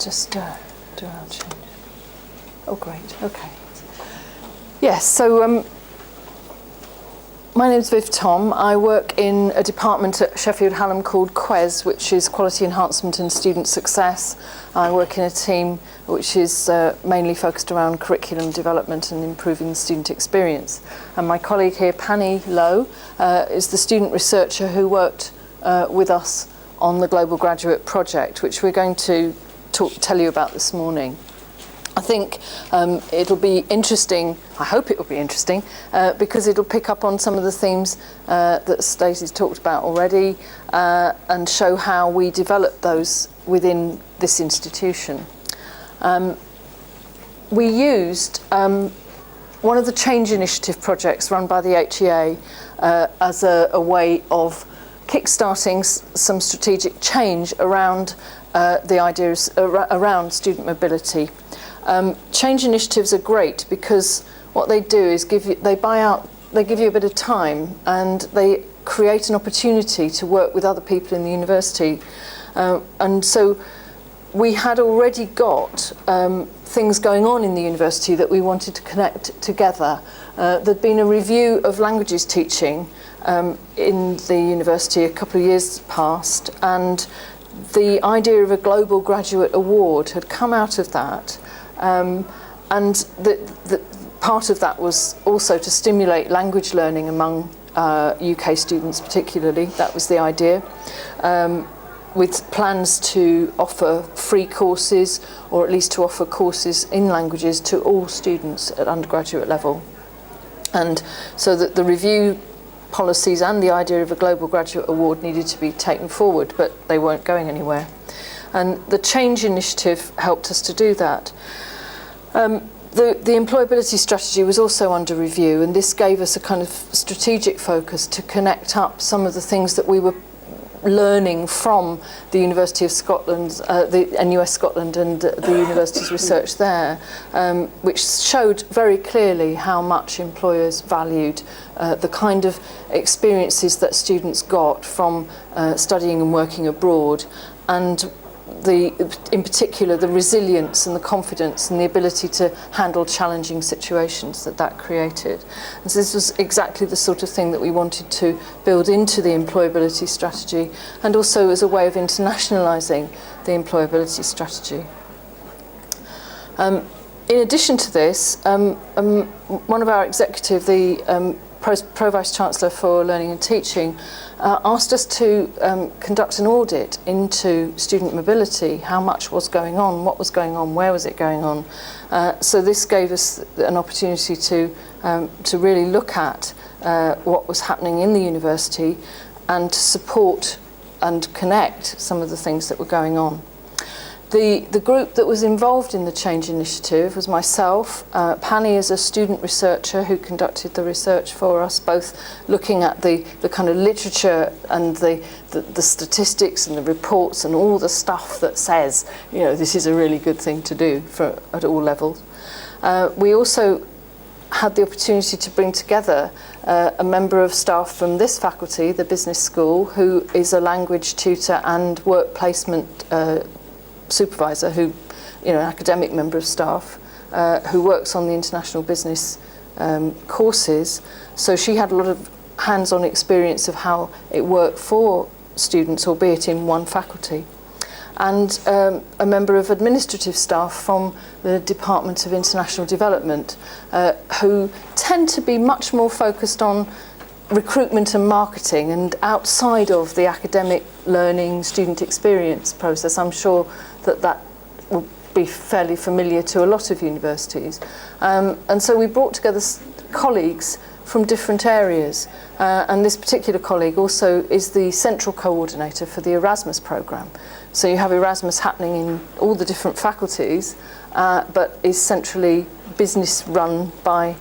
just do our change. Oh, great. Okay. Yes. So my name's Thom. I work in a department at Sheffield Hallam called QUES, which is Quality Enhancement and Student Success. I work in a team which is mainly focused around curriculum development and improving the student experience. And my colleague here, Panni, is the student researcher who worked with us on the Global Graduate Project, which we're going to tell you about this morning. I think it'll be interesting, I hope it will be interesting, because it'll pick up on some of the themes that Stacey's talked about already and show how we develop those within this institution. We used one of the change initiative projects run by the HEA as a way of kickstarting some strategic change around the ideas around student mobility. Change initiatives are great because what they do is they give you a bit of time, and they create an opportunity to work with other people in the university. And so we had already got things going on in the university that we wanted to connect together. There'd been a review of languages teaching in the university a couple of years past, and the idea of a global graduate award had come out of that. And the part of that was also to stimulate language learning among UK students particularly. That was the idea, with plans to offer free courses, or at least to offer courses in languages to all students at undergraduate level. And so that the review policies and the idea of a global graduate award needed to be taken forward, but they weren't going anywhere. And the change initiative helped us to do that. The employability strategy was also under review, and this gave us a kind of strategic focus to connect up some of the things that we were learning from the University of Scotland, the NUS Scotland, and the university's research there, which showed very clearly how much employers valued the kind of experiences that students got from studying and working abroad, and in particular the resilience and the confidence and the ability to handle challenging situations that created. And so this was exactly the sort of thing that we wanted to build into the employability strategy, and also as a way of internationalising the employability strategy. In addition to this, one of our executive, the Pro-Vice Chancellor for Learning and Teaching, asked us to conduct an audit into student mobility, how much was going on, what was going on, where was it going on. So this gave us an opportunity to really look at what was happening in the university and to support and connect some of the things that were going on. The group that was involved in the change initiative was myself. Panni is a student researcher who conducted the research for us, both looking at the kind of literature and the statistics and the reports and all the stuff that says, this is a really good thing to do at all levels. We also had the opportunity to bring together a member of staff from this faculty, the business school, who is a language tutor and work placement supervisor, who, an academic member of staff, who works on the international business courses. So she had a lot of hands-on experience of how it worked for students, albeit in one faculty. And a member of administrative staff from the Department of International Development, who tend to be much more focused on recruitment and marketing and outside of the academic learning student experience process. I'm sure that will be fairly familiar to a lot of universities. And so we brought together colleagues from different areas. And this particular colleague also is the central coordinator for the Erasmus programme. So you have Erasmus happening in all the different faculties, but is centrally business run by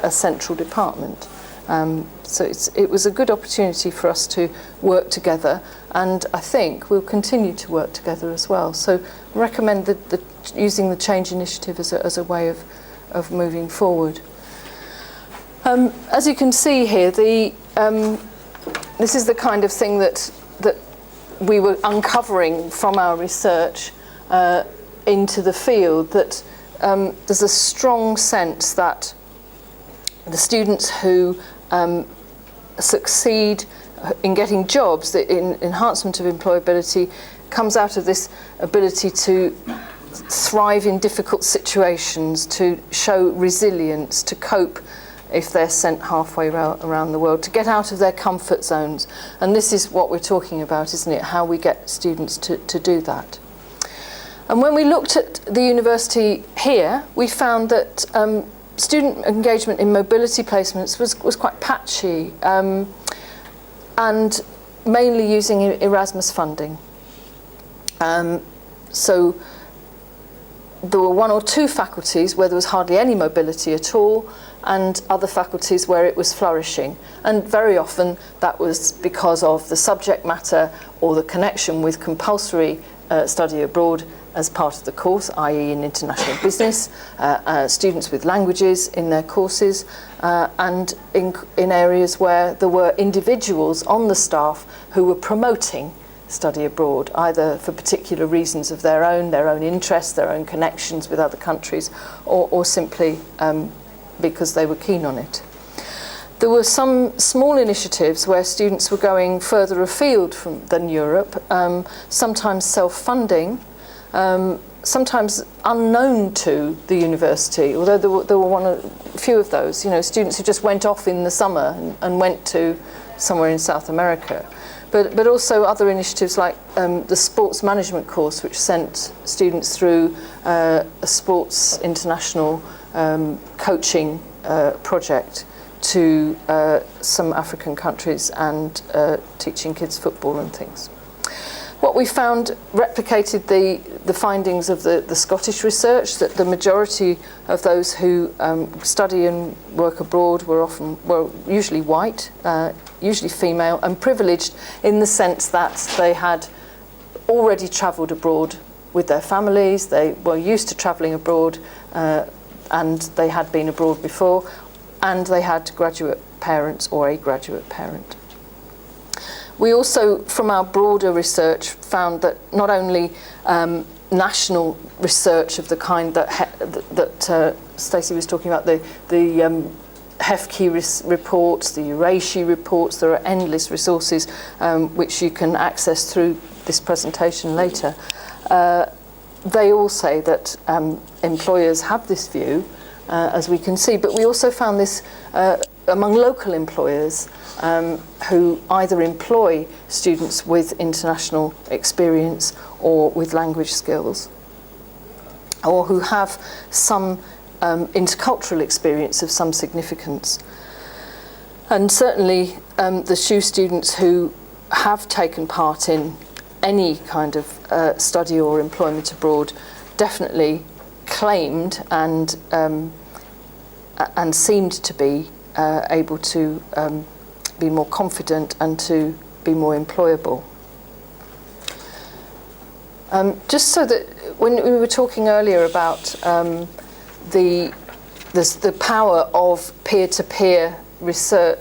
a central department. So it was a good opportunity for us to work together, and I think we'll continue to work together as well. So I recommend using the change initiative as a way of moving forward. As you can see here, this is the kind of thing that we were uncovering from our research into the field that there's a strong sense that the students who succeed in getting jobs, the enhancement of employability comes out of this ability to thrive in difficult situations, to show resilience, to cope if they're sent halfway around the world, to get out of their comfort zones. And this is what we're talking about, isn't it? How we get students to do that. And when we looked at the university here, we found that student engagement in mobility placements was quite patchy, and mainly using Erasmus funding. So there were one or two faculties where there was hardly any mobility at all, and other faculties where it was flourishing. And very often that was because of the subject matter or the connection with compulsory study abroad as part of the course, i.e. in international business, students with languages in their courses, and in areas where there were individuals on the staff who were promoting study abroad, either for particular reasons of their own interests, their own connections with other countries, or simply because they were keen on it. There were some small initiatives where students were going further afield than Europe, sometimes self-funding, sometimes unknown to the university, although there were a few of those, students who just went off in the summer and went to somewhere in South America. But also other initiatives like the sports management course, which sent students through a sports international coaching project to some African countries and teaching kids football and things. What we found replicated the findings of the Scottish research, that the majority of those who study and work abroad were usually white, usually female, and privileged in the sense that they had already travelled abroad with their families, they were used to travelling abroad, and they had been abroad before, and they had graduate parents or a graduate parent. We also, from our broader research, found that not only national research of the kind that Stacey was talking about, the HEFKI reports, the Eurasia reports, there are endless resources which you can access through this presentation later. They all say that employers have this view, as we can see, but we also found this among local employers who either employ students with international experience or with language skills, or who have some intercultural experience of some significance. And certainly the SHU students who have taken part in any kind of study or employment abroad definitely claimed and seemed to be able to be more confident and to be more employable. Just so that when we were talking earlier about the power of peer-to-peer research,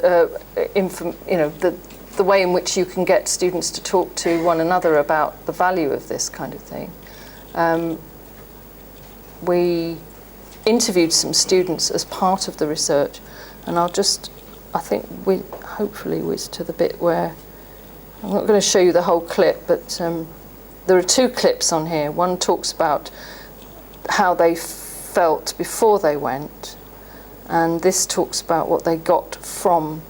the way in which you can get students to talk to one another about the value of this kind of thing. We interviewed some students as part of the research, and I think we hopefully whiz to the bit where, I'm not going to show you the whole clip, but there are two clips on here. One talks about how they felt before they went, and this talks about what they got from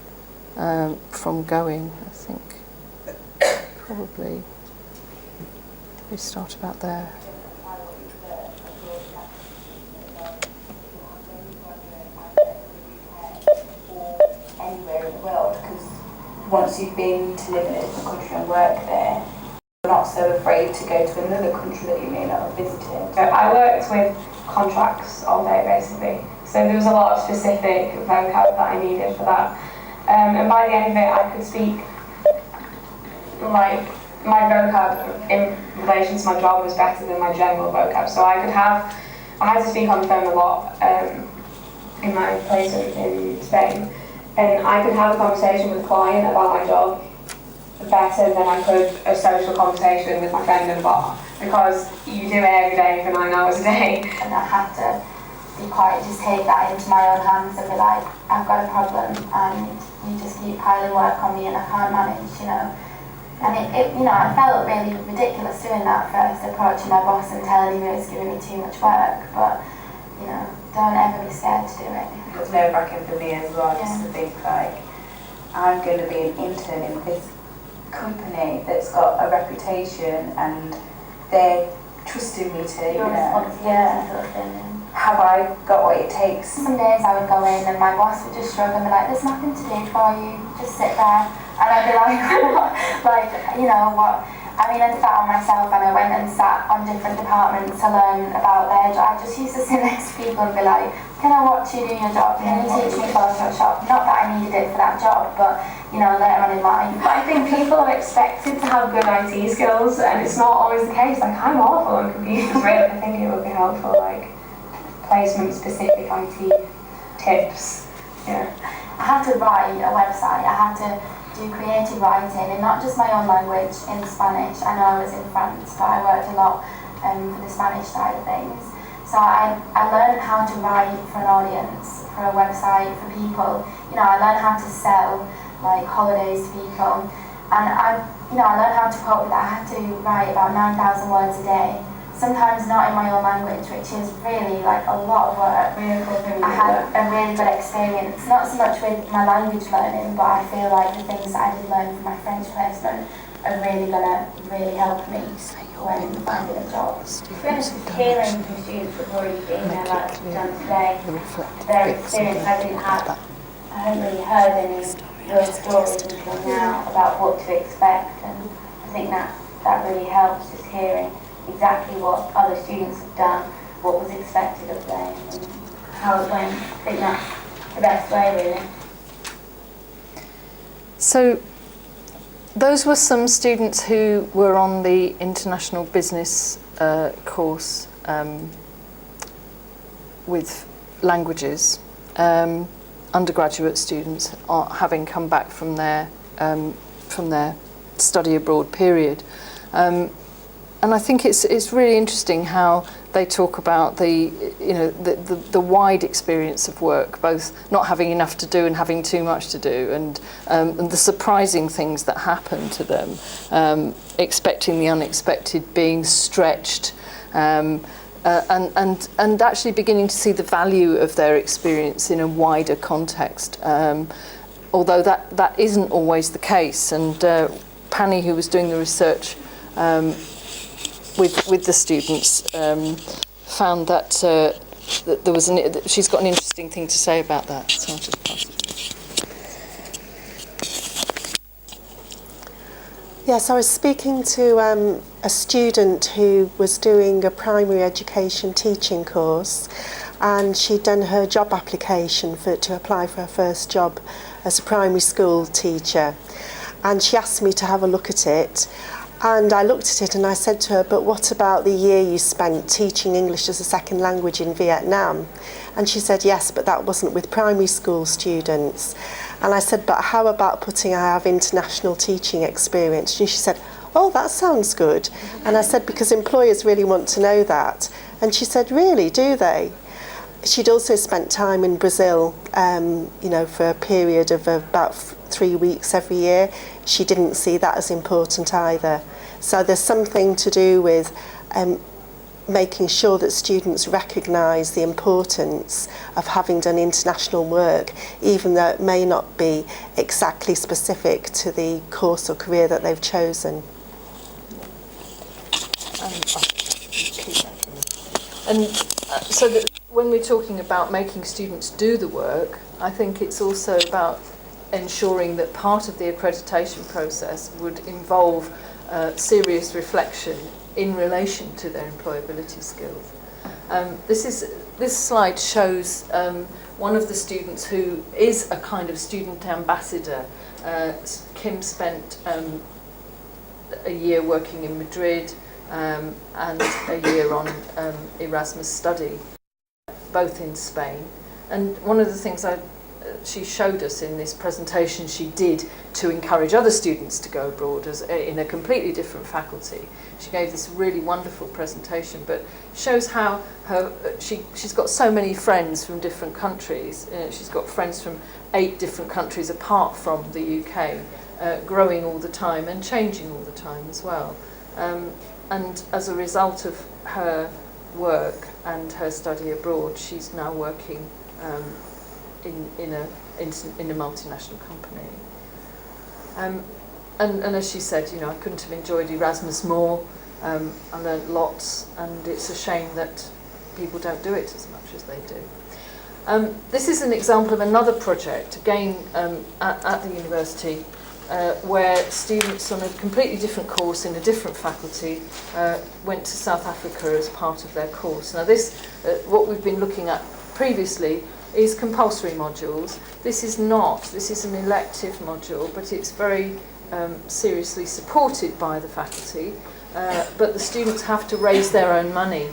going. I think probably we start about there. Anywhere in the world, because once you've been to live in a different country and work there, you're not so afraid to go to another country that you may not have visited. So I worked with contracts all day basically, so there was a lot of specific vocab that I needed for that, and by the end of it I could speak, like, my vocab in relation to my job was better than my general vocab, so I had to speak on the phone a lot in my place in Spain. And I could have a conversation with a client about my job better than I could a social conversation with my friend at a bar, because you do it every day for 9 hours a day. And I have to be quite, just take that into my own hands and be like, I've got a problem and you just keep piling work on me and I can't manage, you know. And it you know, I felt really ridiculous doing that first, approaching my boss and telling him he was giving me too much work, but, you know, don't ever be scared to do it. It was nerve-wracking for me as well, just to think like, I'm going to be an intern in this company that's got a reputation and they're trusting me to, you know, have I got what it takes? Some days I would go in and my boss would just shrug and be like, there's nothing to do for you, just sit there. And I'd be like, what? Like, you know, what? I mean, I did that on myself and I went and sat on different departments to learn about their job. I just used to sit next to people and be like, can I watch you do your job? Can you teach me Photoshop? Not that I needed it for that job, but, you know, later on in life. I think people are expected to have good IT skills and it's not always the case. Like, I'm awful on computers, really. I think it would be helpful, like, placement-specific IT tips. Yeah. I had to write a website. I had to do creative writing in not just my own language, in Spanish. I know I was in France, but I worked a lot for the Spanish side of things. So I learned how to write for an audience, for a website, for people. You know, I learned how to sell like holidays to people, and I learned how to cope with that. I had to write about 9,000 words a day. Sometimes not in my own language, which is really like a lot of work. I had a really good experience, not so much with my language learning, but I feel like the things that I did learn from my French placement are really gonna really help me when finding a job. Hearing from students who've already been there, like we've done today, their experience I didn't have. I haven't really heard any real stories until now about what to expect, and I think that really helps, just hearing exactly what other students have done, what was expected of them, and how it went. I think that's the best way, really. So those were some students who were on the international business course with languages, undergraduate students having come back from their study abroad period. And I think it's really interesting how they talk about the wide experience of work, both not having enough to do and having too much to do, and the surprising things that happen to them, expecting the unexpected, being stretched, and actually beginning to see the value of their experience in a wider context. Although that isn't always the case, and Panni, who was doing the research with the students, found that there was she's got an interesting thing to say about that. So I'll just pass it. Yes, I was speaking to a student who was doing a primary education teaching course, and she'd done her job application to apply for her first job as a primary school teacher, and she asked me to have a look at it. And I looked at it and I said to her, but what about the year you spent teaching English as a second language in Vietnam? And she said, yes, but that wasn't with primary school students. And I said, but how about putting I have international teaching experience? And she said, oh, that sounds good. And I said, because employers really want to know that. And she said, really, do they? She'd also spent time in Brazil, for a period of about 3 weeks every year. She didn't see that as important either. So there's something to do with making sure that students recognise the importance of having done international work, even though it may not be exactly specific to the course or career that they've chosen. And so that when we're talking about making students do the work, I think it's also about ensuring that part of the accreditation process would involve serious reflection in relation to their employability skills. This slide shows one of the students who is a kind of student ambassador. Kim spent a year working in Madrid and a year on Erasmus study, both in Spain. And one of the things I she showed us in this presentation she did to encourage other students to go abroad in a completely different faculty. She gave this really wonderful presentation, but shows how she's got so many friends from different countries. She's got friends from 8 different countries apart from the UK, growing all the time and changing all the time as well. And as a result of her work and her study abroad, she's now working in a multinational company. And as she said, you know, I couldn't have enjoyed Erasmus more. I learnt lots, and it's a shame that people don't do it as much as they do. This is an example of another project, again at the university, where students on a completely different course in a different faculty went to South Africa as part of their course. Now this, what we've been looking at previously, is compulsory modules. This is not. This is an elective module, but it's very seriously supported by the faculty. But the students have to raise their own money.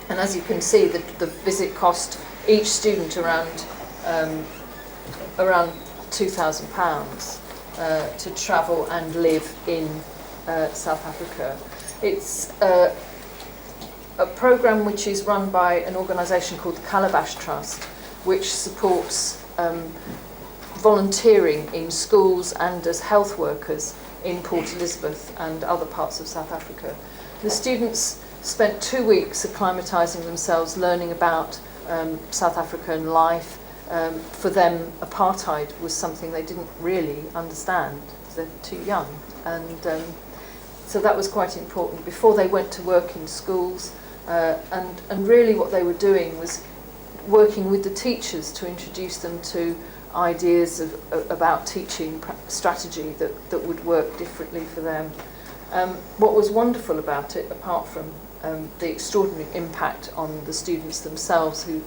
And as you can see, the visit cost each student around £2,000 to travel and live in South Africa. It's a programme which is run by an organisation called the Calabash Trust, which supports volunteering in schools and as health workers in Port Elizabeth and other parts of South Africa. The students spent 2 weeks acclimatising themselves, learning about South African life. For them, apartheid was something they didn't really understand because they're too young. And so that was quite important. Before they went to work in schools, and really what they were doing was working with the teachers to introduce them to ideas about teaching strategy that would work differently for them. What was wonderful about it, apart from the extraordinary impact on the students themselves, who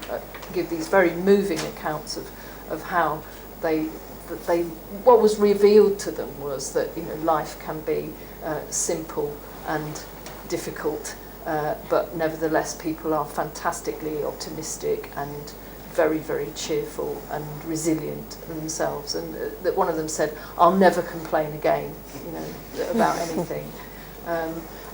give these very moving accounts of how what was revealed to them was that, you know, life can be simple and difficult, but nevertheless people are fantastically optimistic and very, very cheerful and resilient themselves. And that one of them said, "I'll never complain again, you know, about anything."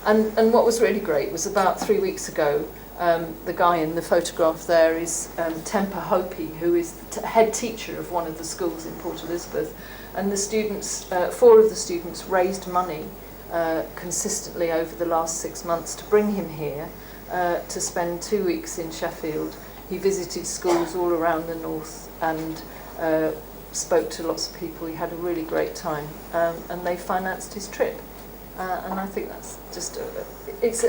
And what was really great was about 3 weeks ago, the guy in the photograph there is Temper Hopi, who is the head teacher of one of the schools in Port Elizabeth. And the students, 4 of the students raised money consistently over the last 6 months to bring him here to spend 2 weeks in Sheffield. He visited schools all around the north and spoke to lots of people. He had a really great time, and they financed his trip. And I think that's just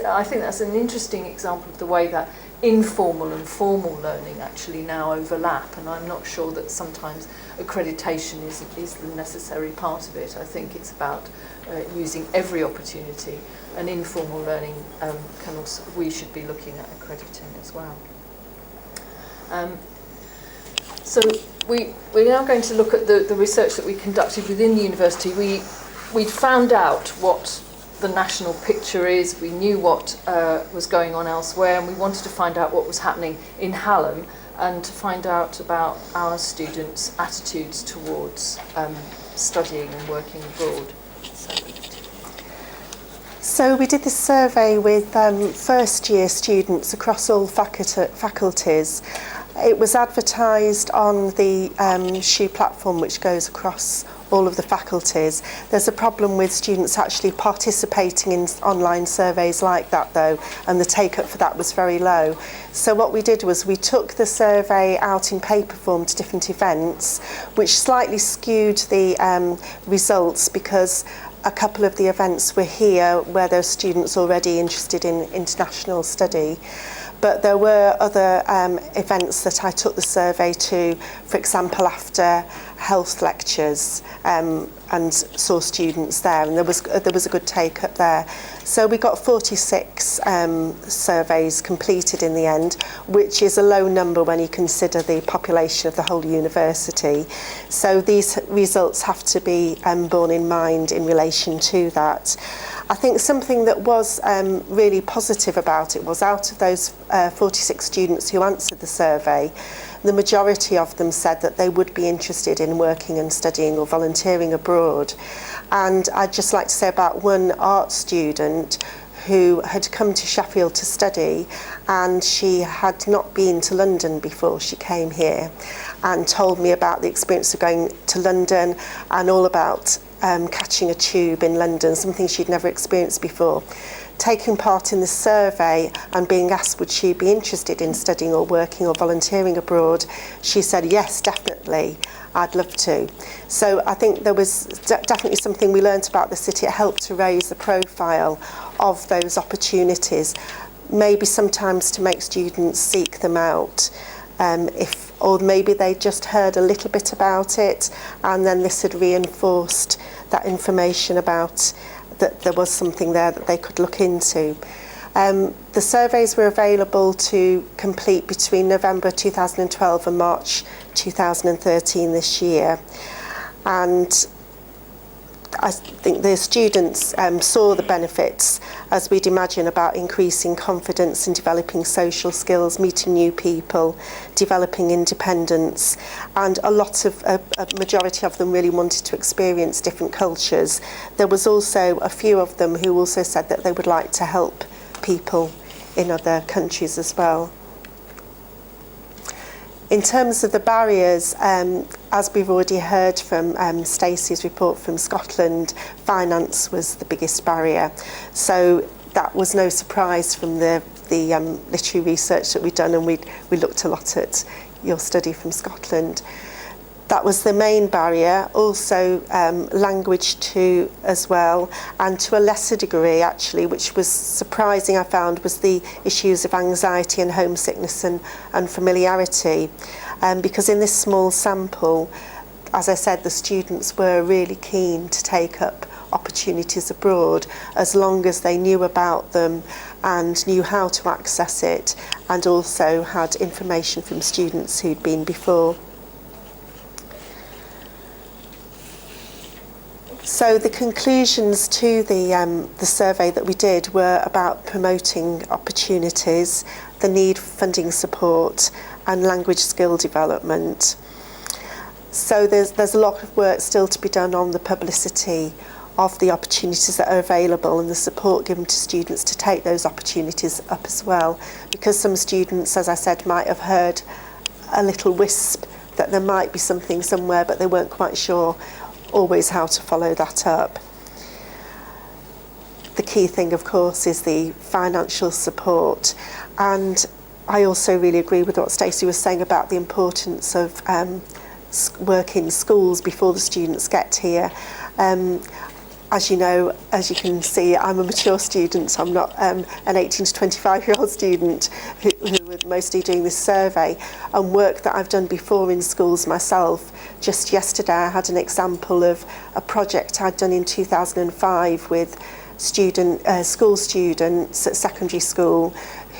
I think that's an interesting example of the way that informal and formal learning actually now overlap. And I'm not sure that sometimes accreditation is the necessary part of it. I think it's about using every opportunity, and informal learning we should be looking at accrediting as well. So we're now going to look at the research that we conducted within the university. We'd found out what the national picture is, we knew what was going on elsewhere, and we wanted to find out what was happening in Hallam and to find out about our students' attitudes towards studying and working abroad. So we did this survey with first year students across all faculties. It was advertised on the SHU platform, which goes across all of the faculties. There's a problem with students actually participating in online surveys like that though, and the take-up for that was very low. So what we did was we took the survey out in paper form to different events, which slightly skewed the results because a couple of the events were here where there were students already interested in international study. But there were other events that I took the survey to, for example, after health lectures, and saw students there, and there was a good take up there. So we got 46 surveys completed in the end, which is a low number when you consider the population of the whole university. So these results have to be borne in mind in relation to that. I think something that was really positive about it was, out of those 46 students who answered the survey, the majority of them said that they would be interested in working and studying or volunteering abroad. And I'd just like to say about one art student who had come to Sheffield to study, and she had not been to London before she came here, and told me about the experience of going to London and all about catching a tube in London, something she'd never experienced before. Taking part in the survey and being asked would she be interested in studying or working or volunteering abroad, she said yes, definitely, I'd love to. So I think there was definitely something we learnt about the city. It helped to raise the profile of those opportunities, maybe sometimes to make students seek them out, or maybe they just heard a little bit about it, and then this had reinforced that information about that there was something there that they could look into. The surveys were available to complete between November 2012 and March 2013 this year, and I think the students saw the benefits, as we'd imagine, about increasing confidence and developing social skills, meeting new people, developing independence, and a majority of them really wanted to experience different cultures. There was also a few of them who also said that they would like to help people in other countries as well. In terms of the barriers, as we've already heard from Stacey's report from Scotland, finance was the biggest barrier. So that was no surprise from the literary research that we'd done, and we looked a lot at your study from Scotland. That was the main barrier. Also language too as well, and to a lesser degree actually, which was surprising I found, was the issues of anxiety and homesickness and unfamiliarity, because in this small sample, as I said, the students were really keen to take up opportunities abroad as long as they knew about them and knew how to access it, and also had information from students who'd been before. So the conclusions to the survey that we did were about promoting opportunities, the need for funding support, and language skill development. So there's a lot of work still to be done on the publicity of the opportunities that are available and the support given to students to take those opportunities up as well, because some students, as I said, might have heard a little wisp that there might be something somewhere, but they weren't quite sure always how to follow that up. The key thing, of course, is the financial support, and I also really agree with what Stacey was saying about the importance of work in schools before the students get here. As you know, as you can see, I'm a mature student. I'm not an 18 to 25-year-old student who were mostly doing this survey, and work that I've done before in schools myself. Just yesterday I had an example of a project I'd done in 2005 with school students at secondary school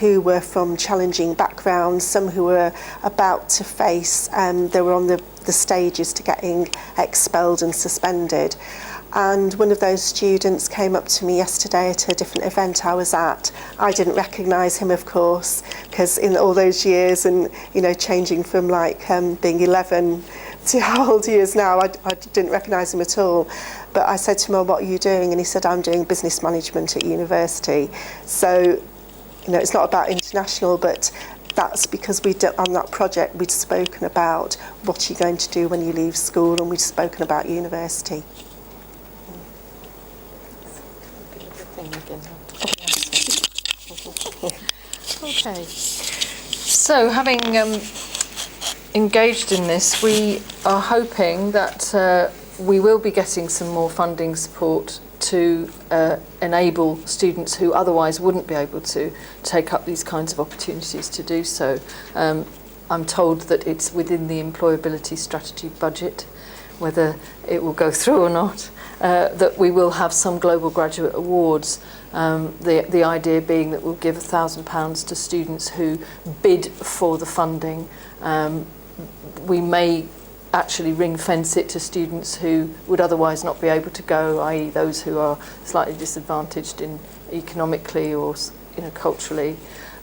who were from challenging backgrounds, some who were about to face, they were on the stages to getting expelled and suspended. And one of those students came up to me yesterday at a different event I was at. I didn't recognise him, of course, because in all those years, and changing from being 11 to how old he is now, I didn't recognise him at all. But I said to him, "Oh, what are you doing?" And he said, "I'm doing business management at university." So, it's not about international, but that's because on that project we'd spoken about what you're going to do when you leave school, and we'd spoken about university. Okay, so having engaged in this, we are hoping that we will be getting some more funding support to enable students who otherwise wouldn't be able to take up these kinds of opportunities to do so. I'm told that it's within the Employability Strategy budget, whether it will go through or not, that we will have some global graduate awards. The idea being that we'll give £1,000 to students who bid for the funding. We may actually ring fence it to students who would otherwise not be able to go, i.e. those who are slightly disadvantaged in economically or culturally,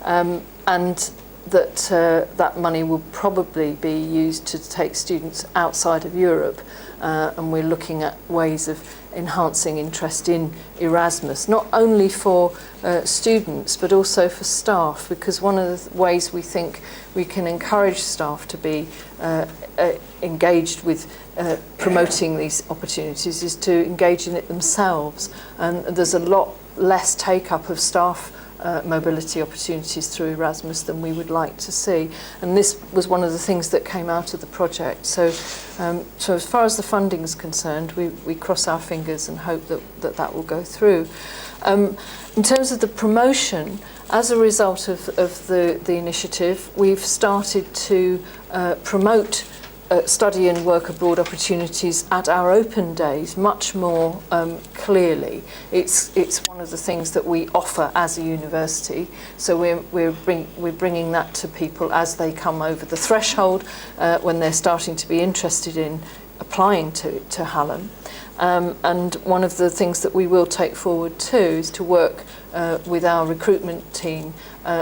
and that money will probably be used to take students outside of Europe, and we're looking at ways of enhancing interest in Erasmus, not only for students but also for staff, because one of the ways we think we can encourage staff to be engaged with promoting these opportunities is to engage in it themselves, and there's a lot less take-up of staff mobility opportunities through Erasmus than we would like to see, and this was one of the things that came out of the project. So as far as the funding is concerned, we cross our fingers and hope that will go through. In terms of the promotion, as a result of the initiative, we've started to promote study and work abroad opportunities at our open days much more clearly. It's one of the things that we offer as a university, so we're bringing that to people as they come over the threshold, when they're starting to be interested in applying to Hallam. And one of the things that we will take forward too is to work with our recruitment team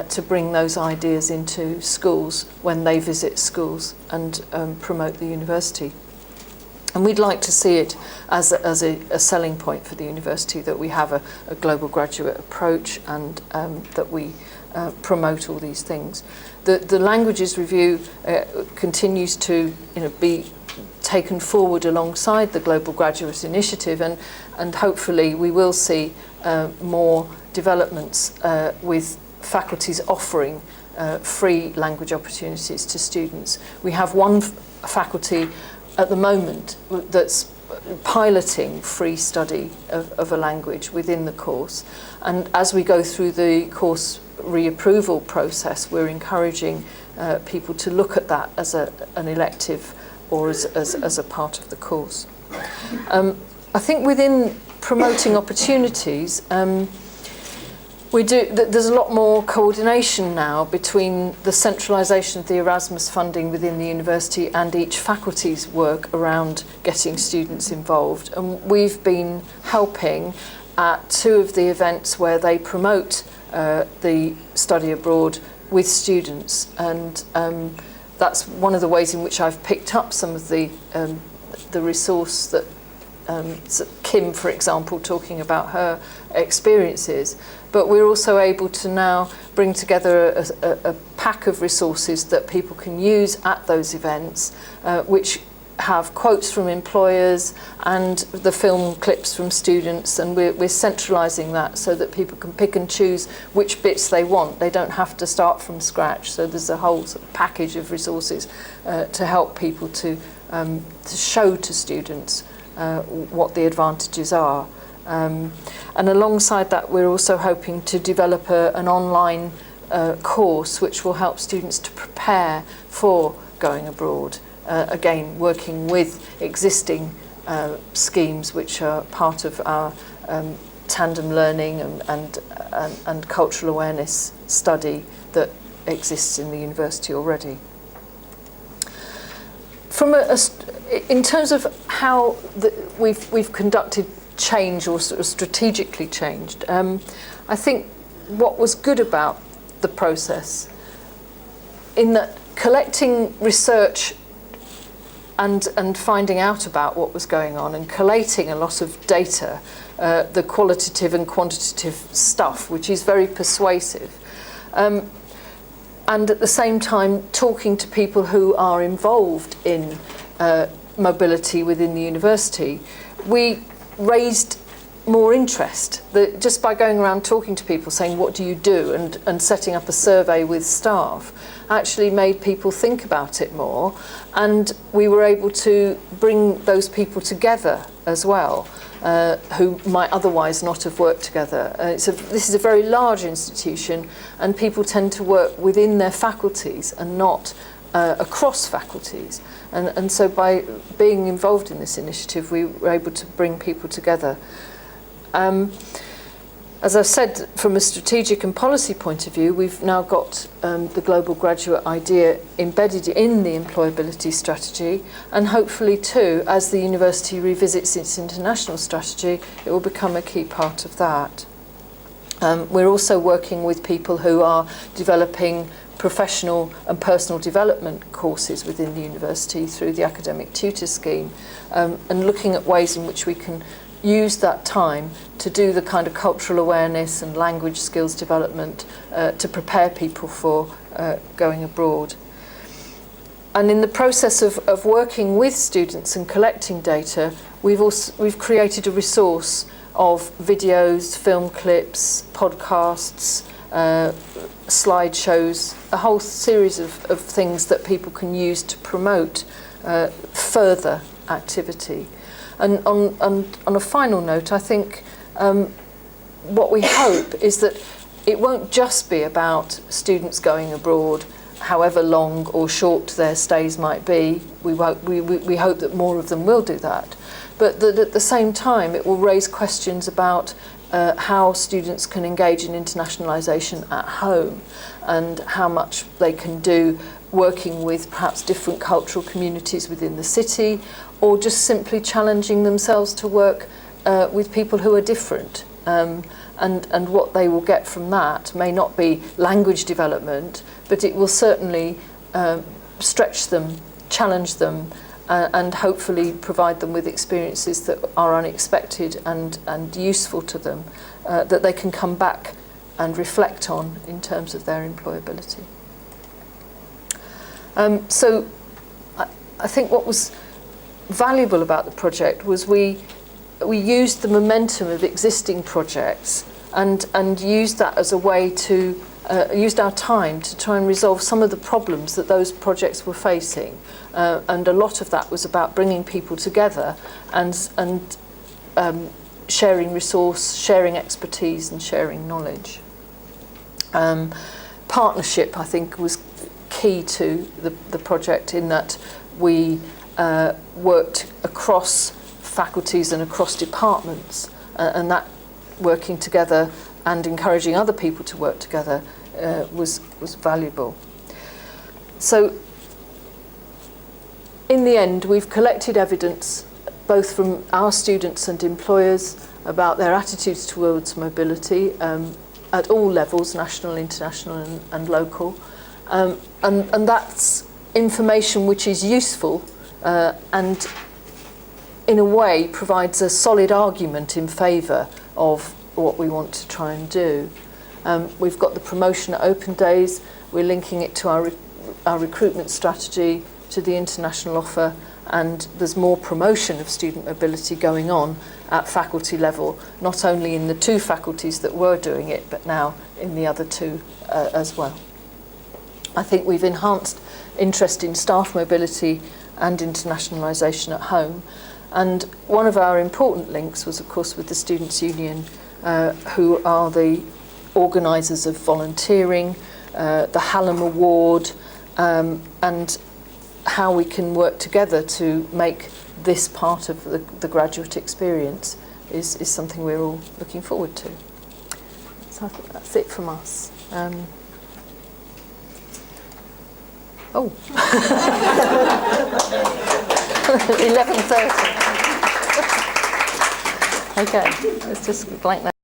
to bring those ideas into schools when they visit schools and promote the university. And we'd like to see it as a selling point for the university, that we have a global graduate approach, and that we promote all these things. The languages review continues to be taken forward alongside the Global Graduate Initiative, and hopefully we will see more developments with faculties offering free language opportunities to students. We have one faculty at the moment that's piloting free study of a language within the course, and as we go through the course reapproval process, we're encouraging people to look at that as an elective or as a part of the course. I think within promoting opportunities, there's a lot more coordination now between the centralisation of the Erasmus funding within the university and each faculty's work around getting students involved. And we've been helping at 2 of the events where they promote the study abroad with students, and that's one of the ways in which I've picked up some of the resource that Kim, for example, talking about her experiences. But we're also able to now bring together a pack of resources that people can use at those events, which have quotes from employers and the film clips from students, and we're centralising that so that people can pick and choose which bits they want. They don't have to start from scratch, so there's a whole sort of package of resources to help people to show to students what the advantages are. And alongside that, we're also hoping to develop an online course which will help students to prepare for going abroad. Again, working with existing schemes which are part of our tandem learning and cultural awareness study that exists in the university already. From in terms of how we've conducted change or sort of strategically changed, I think what was good about the process, in that collecting research and finding out about what was going on and collating a lot of data, the qualitative and quantitative stuff, which is very persuasive, and at the same time talking to people who are involved in mobility within the university, we raised more interest. Just by going around talking to people, saying what do you do, and setting up a survey with staff, actually made people think about it more, and we were able to bring those people together as well, who might otherwise not have worked together. This is a very large institution, and people tend to work within their faculties and not across faculties. And so by being involved in this initiative, we were able to bring people together. As I've said, from a strategic and policy point of view, we've now got the global graduate idea embedded in the employability strategy, and hopefully too, as the university revisits its international strategy, it will become a key part of that. We're also working with people who are developing professional and personal development courses within the university through the academic tutor scheme, and looking at ways in which we can use that time to do the kind of cultural awareness and language skills development to prepare people for going abroad. And in the process of working with students and collecting data, we've created a resource of videos, film clips, podcasts, slideshows, a whole series of things that people can use to promote further activity. And on a final note, I think what we hope is that it won't just be about students going abroad, however long or short their stays might be. We hope that more of them will do that. But that at the same time, it will raise questions about how students can engage in internationalisation at home, and how much they can do working with perhaps different cultural communities within the city, or just simply challenging themselves to work with people who are different. And what they will get from that may not be language development, but it will certainly stretch them, challenge them, and hopefully provide them with experiences that are unexpected and useful to them, that they can come back and reflect on in terms of their employability. So I think what was valuable about the project was we used the momentum of existing projects and used that as a way to used our time to try and resolve some of the problems that those projects were facing, and a lot of that was about bringing people together and sharing resource, sharing expertise and sharing knowledge. Partnership, I think, was key to the project, in that we worked across faculties and across departments, and that working together and encouraging other people to work together was valuable. So in the end, we've collected evidence both from our students and employers about their attitudes towards mobility at all levels, national, international and local. And that's information which is useful and in a way provides a solid argument in favour of what we want to try and do. We've got the promotion at Open Days, we're linking it to our recruitment strategy, to the international offer, and there's more promotion of student mobility going on at faculty level, not only in the 2 faculties that were doing it, but now in the other 2 as well. I think we've enhanced interest in staff mobility and internationalisation at home. And one of our important links was, of course, with the Students' Union, who are the organisers of volunteering, the Hallam Award, and how we can work together to make this part of the graduate experience is something we're all looking forward to. So I think that's it from us. 11:30. Okay, let's just blank that.